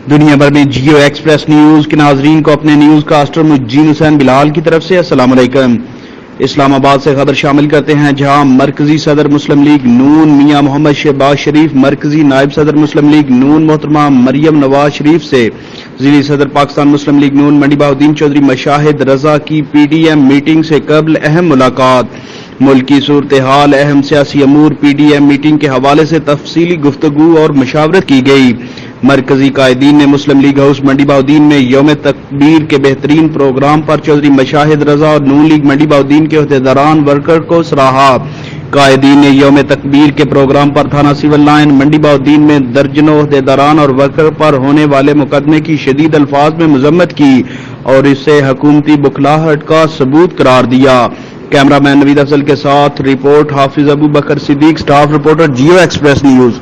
دنیا بھر میں جیو ایکسپریس نیوز کے ناظرین کو اپنے نیوز کاسٹر مجین حسین بلال کی طرف سے السلام علیکم۔ اسلام آباد سے خبر شامل کرتے ہیں، جہاں مرکزی صدر مسلم لیگ نون میاں محمد شہباز شریف مرکزی نائب صدر مسلم لیگ نون محترمہ مریم نواز شریف سے ضلعی صدر پاکستان مسلم لیگ نون منڈی بہاؤدین چودھری مشاہد رضا کی پی ڈی ایم میٹنگ سے قبل اہم ملاقات، ملکی صورتحال، اہم سیاسی امور، پی ڈی ایم میٹنگ کے حوالے سے تفصیلی گفتگو اور مشاورت کی گئی۔ مرکزی قائدین نے مسلم لیگ ہاؤس منڈی بہاؤدین میں یوم تکبیر کے بہترین پروگرام پر چودھری مشاہد رضا اور نون لیگ منڈی بہاؤدین کے عہدیداران ورکر کو سراہا۔ قائدین نے یوم تکبیر کے پروگرام پر تھانہ سول لائن منڈی بہاؤدین میں درجنوں عہدیداران اور ورکر پر ہونے والے مقدمے کی شدید الفاظ میں مذمت کی اور اسے حکومتی بخلاہٹ کا ثبوت قرار دیا۔ کیمرہ مین نوید افضل کے ساتھ report Hafiz Abu Bakr Siddique, staff reporter Geo Express news.